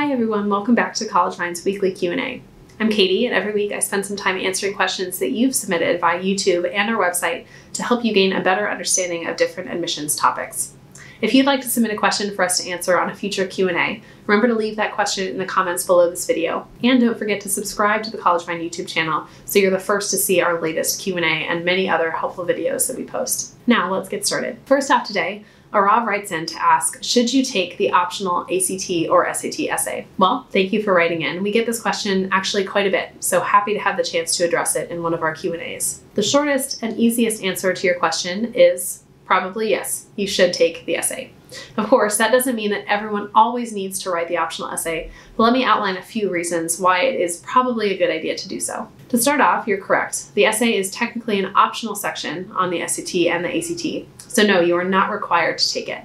Hi everyone, welcome back to CollegeVine's weekly Q&A. I'm Katie, and every week I spend some time answering questions that you've submitted via YouTube and our website to help you gain a better understanding of different admissions topics. If you'd like to submit a question for us to answer on a future Q&A, remember to leave that question in the comments below this video. And don't forget to subscribe to the CollegeVine YouTube channel so you're the first to see our latest Q&A and many other helpful videos that we post. Now let's get started. First off today, Arav writes in to ask, should you take the optional ACT or SAT essay? Well, thank you for writing in. We get this question actually quite a bit, so happy to have the chance to address it in one of our Q&As. The shortest and easiest answer to your question is probably yes, you should take the essay. Of course, that doesn't mean that everyone always needs to write the optional essay, but let me outline a few reasons why it is probably a good idea to do so. To start off, you're correct. The essay is technically an optional section on the SAT and the ACT, so no, you are not required to take it.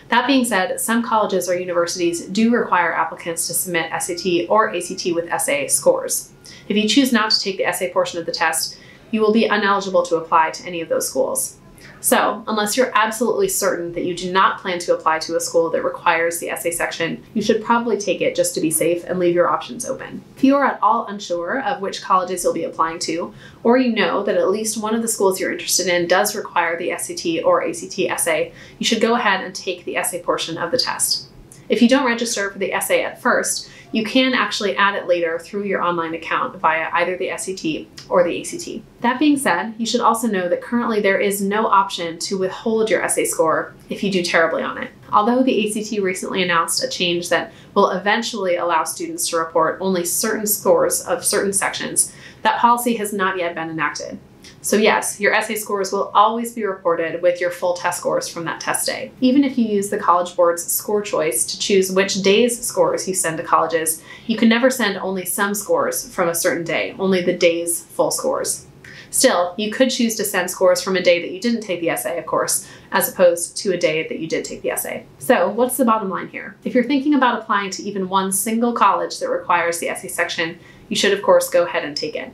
That being said, some colleges or universities do require applicants to submit SAT or ACT with essay scores. If you choose not to take the essay portion of the test, you will be ineligible to apply to any of those schools. So, unless you're absolutely certain that you do not plan to apply to a school that requires the essay section, you should probably take it just to be safe and leave your options open. If you are at all unsure of which colleges you'll be applying to, or you know that at least one of the schools you're interested in does require the SAT or ACT essay, you should go ahead and take the essay portion of the test. If you don't register for the essay at first, you can actually add it later through your online account via either the SAT or the ACT. That being said, you should also know that currently there is no option to withhold your essay score if you do terribly on it. Although the ACT recently announced a change that will eventually allow students to report only certain scores of certain sections, that policy has not yet been enacted. So yes, your essay scores will always be reported with your full test scores from that test day. Even if you use the College Board's score choice to choose which day's scores you send to colleges, you can never send only some scores from a certain day, only the day's full scores. Still, you could choose to send scores from a day that you didn't take the essay, of course, as opposed to a day that you did take the essay. So what's the bottom line here? If you're thinking about applying to even one single college that requires the essay section, you should of course go ahead and take it.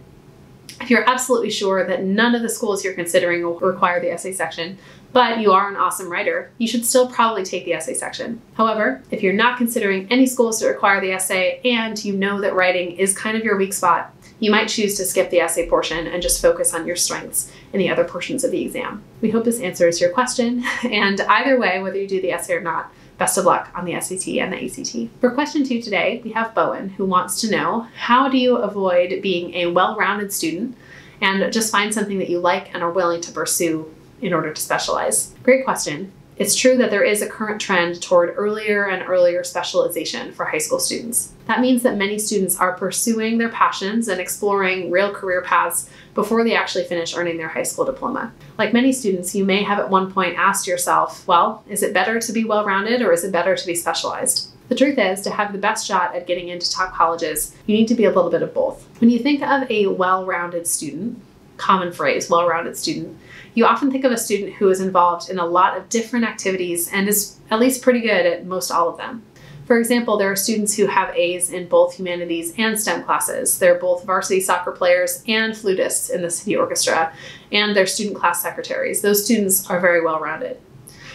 If you're absolutely sure that none of the schools you're considering will require the essay section, but you are an awesome writer, you should still probably take the essay section. However, if you're not considering any schools that require the essay and you know that writing is kind of your weak spot, you might choose to skip the essay portion and just focus on your strengths in the other portions of the exam. We hope this answers your question, and either way, whether you do the essay or not, best of luck on the SAT and the ACT. For question 2 today, we have Bowen, who wants to know, how do you avoid being a well-rounded student and just find something that you like and are willing to pursue in order to specialize? Great question. It's true that there is a current trend toward earlier and earlier specialization for high school students. That means that many students are pursuing their passions and exploring real career paths before they actually finish earning their high school diploma. Like many students, you may have at one point asked yourself, well, is it better to be well-rounded or is it better to be specialized? The truth is, to have the best shot at getting into top colleges, you need to be a little bit of both. When you think of a well-rounded student, common phrase, well-rounded student, you often think of a student who is involved in a lot of different activities and is at least pretty good at most all of them. For example, there are students who have A's in both humanities and STEM classes. They're both varsity soccer players and flutists in the city orchestra, and they're student class secretaries. Those students are very well-rounded.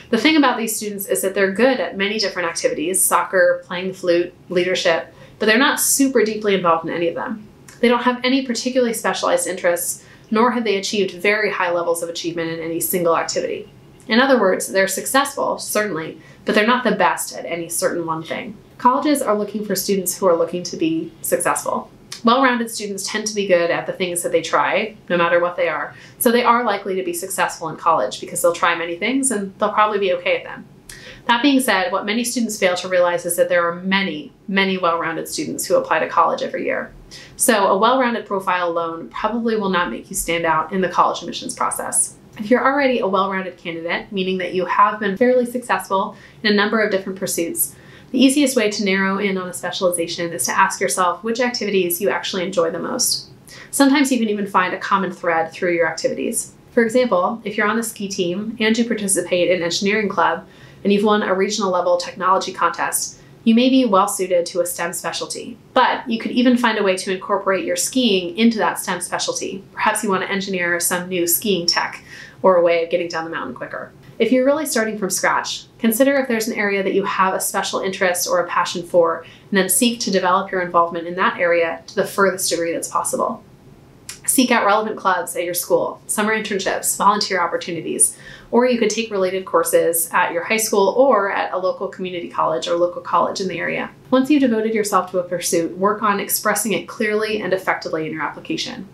The thing about these students is that they're good at many different activities, soccer, playing the flute, leadership, but they're not super deeply involved in any of them. They don't have any particularly specialized interests, nor have they achieved very high levels of achievement in any single activity. In other words, they're successful, certainly, but they're not the best at any certain one thing. Colleges are looking for students who are looking to be successful. Well-rounded students tend to be good at the things that they try, no matter what they are, so they are likely to be successful in college because they'll try many things and they'll probably be okay at them. That being said, what many students fail to realize is that there are many well-rounded students who apply to college every year. So a well-rounded profile alone probably will not make you stand out in the college admissions process. If you're already a well-rounded candidate, meaning that you have been fairly successful in a number of different pursuits, the easiest way to narrow in on a specialization is to ask yourself which activities you actually enjoy the most. Sometimes you can even find a common thread through your activities. For example, if you're on the ski team and you participate in an engineering club and you've won a regional level technology contest, you may be well suited to a STEM specialty, but you could even find a way to incorporate your skiing into that STEM specialty. Perhaps you want to engineer some new skiing tech or a way of getting down the mountain quicker. If you're really starting from scratch, Consider if there's an area that you have a special interest or a passion for, and then seek to develop your involvement in that area to the furthest degree that's possible. Seek out relevant clubs at your school, summer internships, volunteer opportunities, or you could take related courses at your high school or at a local community college or local college in the area. Once you've devoted yourself to a pursuit, work on expressing it clearly and effectively in your application.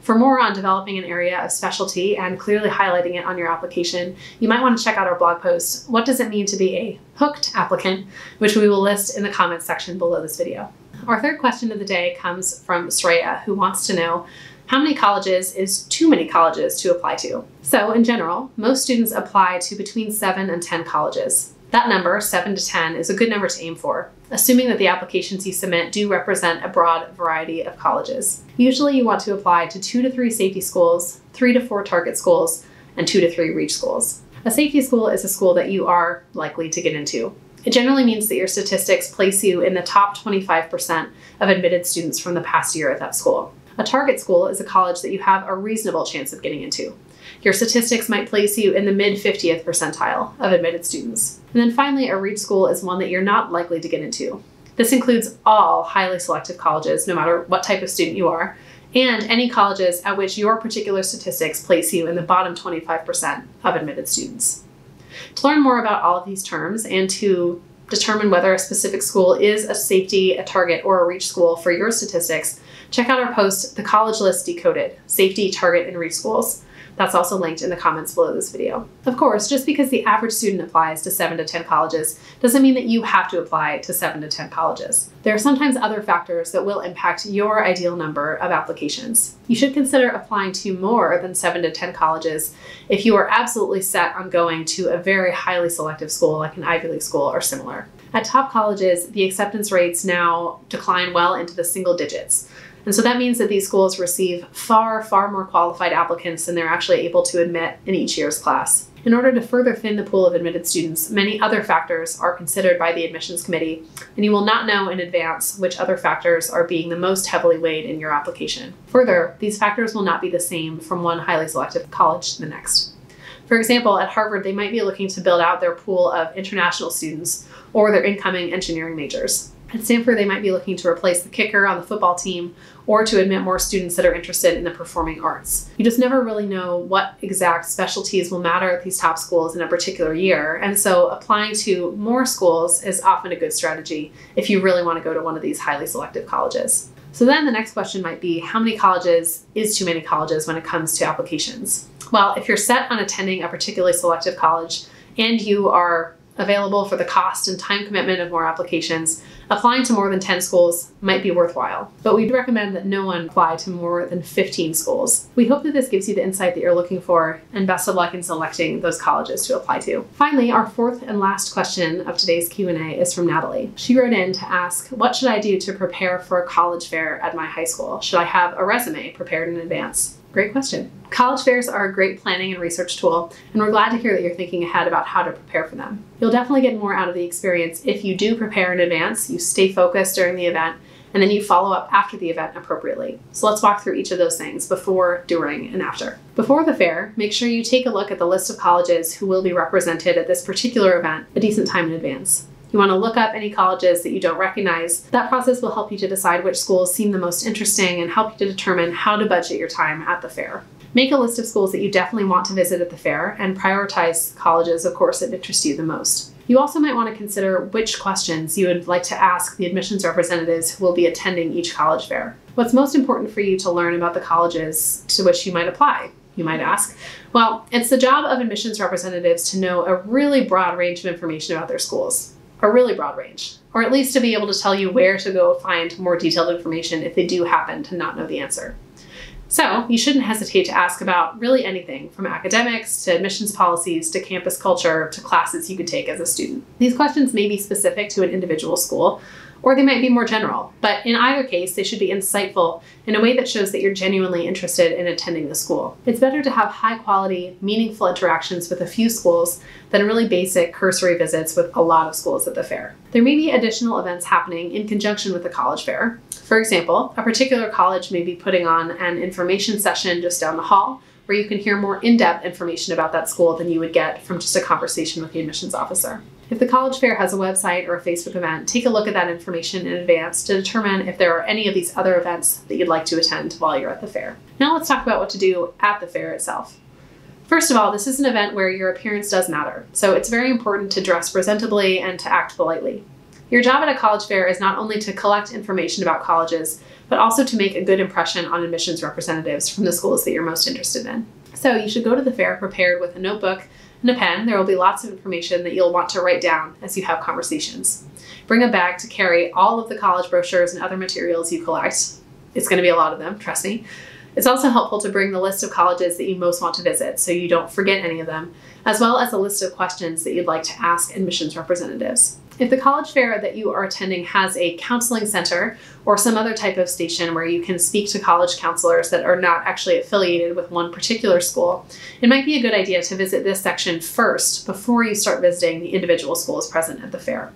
For more on developing an area of specialty and clearly highlighting it on your application, you might want to check out our blog post, What Does It Mean to Be a Hooked Applicant?, which we will list in the comments section below this video. Our third question of the day comes from Sreya, who wants to know, how many colleges is too many colleges to apply to? So in general, most students apply to between 7 and 10 colleges. That number, 7 to 10, is a good number to aim for, assuming that the applications you submit do represent a broad variety of colleges. Usually you want to apply to 2 to 3 safety schools, 3 to 4 target schools, and 2 to 3 reach schools. A safety school is a school that you are likely to get into. It generally means that your statistics place you in the top 25% of admitted students from the past year at that school. A target school is a college that you have a reasonable chance of getting into. Your statistics might place you in the mid-50th percentile of admitted students. And then finally, a reach school is one that you're not likely to get into. This includes all highly selective colleges, no matter what type of student you are, and any colleges at which your particular statistics place you in the bottom 25% of admitted students. To learn more about all of these terms and to determine whether a specific school is a safety, a target, or a reach school for your statistics, check out our post, The College List Decoded, Safety, Target, and Reach Schools. That's also linked in the comments below this video. Of course, just because the average student applies to 7 to 10 colleges doesn't mean that you have to apply to 7 to 10 colleges. There are sometimes other factors that will impact your ideal number of applications. You should consider applying to more than 7 to 10 colleges if you are absolutely set on going to a very highly selective school like an Ivy League school or similar. At top colleges, the acceptance rates now decline well into the single digits. And so that means that these schools receive far, far more qualified applicants than they're actually able to admit in each year's class. In order to further thin the pool of admitted students, many other factors are considered by the admissions committee, and you will not know in advance which other factors are being the most heavily weighed in your application. Further, these factors will not be the same from one highly selective college to the next. For example, at Harvard, they might be looking to build out their pool of international students or their incoming engineering majors. At Stanford, they might be looking to replace the kicker on the football team or to admit more students that are interested in the performing arts. You just never really know what exact specialties will matter at these top schools in a particular year, and so applying to more schools is often a good strategy if you really want to go to one of these highly selective colleges. So then the next question might be, how many colleges is too many colleges when it comes to applications? Well, if you're set on attending a particularly selective college and you are available for the cost and time commitment of more applications, applying to more than 10 schools might be worthwhile. But we'd recommend that no one apply to more than 15 schools. We hope that this gives you the insight that you're looking for, and best of luck in selecting those colleges to apply to. Finally, our fourth and last question of today's Q&A is from Natalie. She wrote in to ask, what should I do to prepare for a college fair at my high school? Should I have a resume prepared in advance? Great question. College fairs are a great planning and research tool, and we're glad to hear that you're thinking ahead about how to prepare for them. You'll definitely get more out of the experience if you do prepare in advance, you stay focused during the event, and then you follow up after the event appropriately. So let's walk through each of those things before, during, and after. Before the fair, make sure you take a look at the list of colleges who will be represented at this particular event a decent time in advance. You want to look up any colleges that you don't recognize. That process will help you to decide which schools seem the most interesting and help you to determine how to budget your time at the fair. Make a list of schools that you definitely want to visit at the fair and prioritize colleges, of course, that interest you the most. You also might want to consider which questions you would like to ask the admissions representatives who will be attending each college fair. What's most important for you to learn about the colleges to which you might apply? You might ask. Well, it's the job of admissions representatives to know a really broad range of information about their schools. A really broad range, or at least to be able to tell you where to go find more detailed information if they do happen to not know the answer. So you shouldn't hesitate to ask about really anything, from academics to admissions policies to campus culture to classes you could take as a student. These questions may be specific to an individual school, or they might be more general, but in either case, they should be insightful in a way that shows that you're genuinely interested in attending the school. It's better to have high quality, meaningful interactions with a few schools than really basic cursory visits with a lot of schools at the fair. There may be additional events happening in conjunction with the college fair. For example, a particular college may be putting on an information session just down the hall, where you can hear more in-depth information about that school than you would get from just a conversation with the admissions officer. If the college fair has a website or a Facebook event, take a look at that information in advance to determine if there are any of these other events that you'd like to attend while you're at the fair. Now let's talk about what to do at the fair itself. First of all, this is an event where your appearance does matter, so it's very important to dress presentably and to act politely. Your job at a college fair is not only to collect information about colleges, but also to make a good impression on admissions representatives from the schools that you're most interested in. So you should go to the fair prepared with a notebook and a pen. There will be lots of information that you'll want to write down as you have conversations. Bring a bag to carry all of the college brochures and other materials you collect. It's going to be a lot of them, trust me. It's also helpful to bring the list of colleges that you most want to visit so you don't forget any of them, as well as a list of questions that you'd like to ask admissions representatives. If the college fair that you are attending has a counseling center or some other type of station where you can speak to college counselors that are not actually affiliated with one particular school, it might be a good idea to visit this section first before you start visiting the individual schools present at the fair.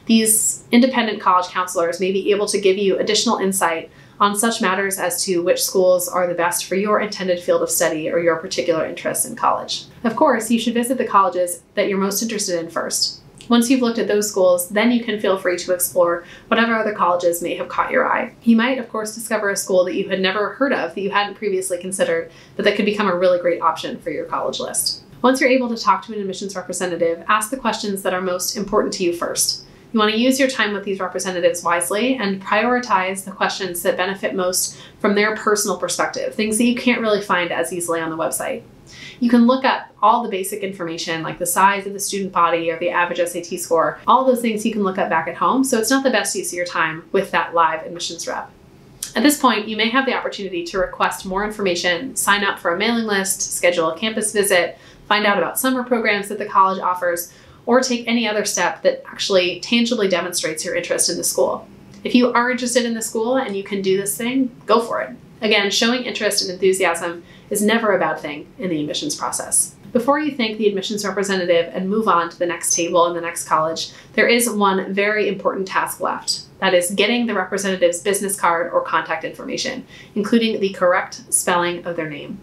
These independent college counselors may be able to give you additional insight on such matters as to which schools are the best for your intended field of study or your particular interests in college. Of course, you should visit the colleges that you're most interested in first. Once you've looked at those schools, then you can feel free to explore whatever other colleges may have caught your eye. You might, of course, discover a school that you had never heard of, that you hadn't previously considered, but that could become a really great option for your college list. Once you're able to talk to an admissions representative, ask the questions that are most important to you first. You want to use your time with these representatives wisely and prioritize the questions that benefit most from their personal perspective, things that you can't really find as easily on the website. You can look up all the basic information like the size of the student body or the average SAT score. All those things you can look up back at home, so it's not the best use of your time with that live admissions rep. At this point, you may have the opportunity to request more information, sign up for a mailing list, schedule a campus visit, find out about summer programs that the college offers, or take any other step that actually tangibly demonstrates your interest in the school. If you are interested in the school and you can do this thing, go for it. Again, showing interest and enthusiasm is never a bad thing in the admissions process. Before you thank the admissions representative and move on to the next table in the next college, there is one very important task left. That is getting the representative's business card or contact information, including the correct spelling of their name.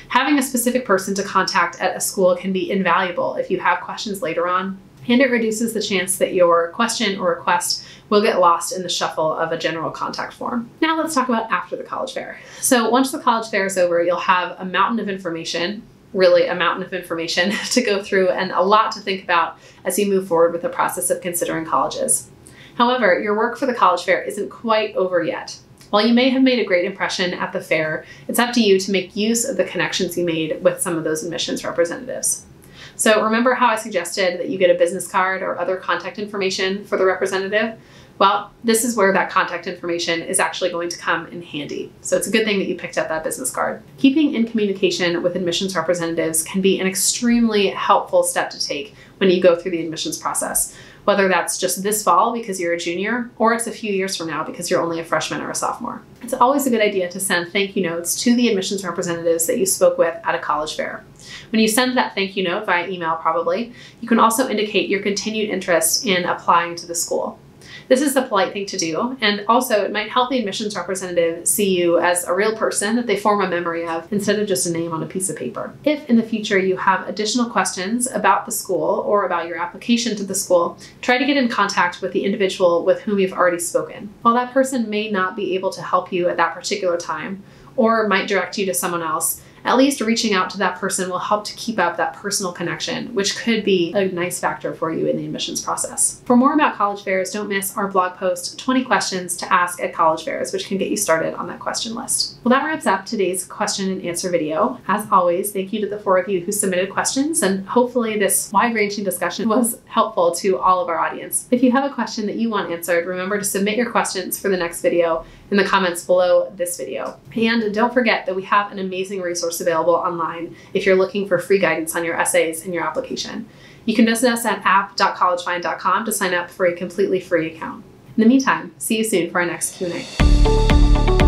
Having a specific person to contact at a school can be invaluable if you have questions later on, and it reduces the chance that your question or request will get lost in the shuffle of a general contact form. Now let's talk about after the college fair. So once the college fair is over, you'll have a mountain of information, really a mountain of information to go through and a lot to think about as you move forward with the process of considering colleges. However, your work for the college fair isn't quite over yet. While you may have made a great impression at the fair, it's up to you to make use of the connections you made with some of those admissions representatives. So remember how I suggested that you get a business card or other contact information for the representative? Well, this is where that contact information is actually going to come in handy. So it's a good thing that you picked up that business card. Keeping in communication with admissions representatives can be an extremely helpful step to take when you go through the admissions process, whether that's just this fall because you're a junior, or it's a few years from now because you're only a freshman or a sophomore. It's always a good idea to send thank you notes to the admissions representatives that you spoke with at a college fair. When you send that thank you note via email probably, you can also indicate your continued interest in applying to the school. This is the polite thing to do, and also it might help the admissions representative see you as a real person that they form a memory of instead of just a name on a piece of paper. If in the future you have additional questions about the school or about your application to the school, try to get in contact with the individual with whom you've already spoken. While that person may not be able to help you at that particular time, or might direct you to someone else, at least reaching out to that person will help to keep up that personal connection, which could be a nice factor for you in the admissions process. For more about college fairs, don't miss our blog post, 20 questions to ask at college fairs, which can get you started on that question list. Well, that wraps up today's question and answer video. As always, thank you to the 4 of you who submitted questions, and hopefully this wide-ranging discussion was helpful to all of our audience. If you have a question that you want answered, remember to submit your questions for the next video in the comments below this video. And don't forget that we have an amazing resource available online if you're looking for free guidance on your essays and your application. You can visit us at app.collegevine.com to sign up for a completely free account. In the meantime, see you soon for our next Q&A.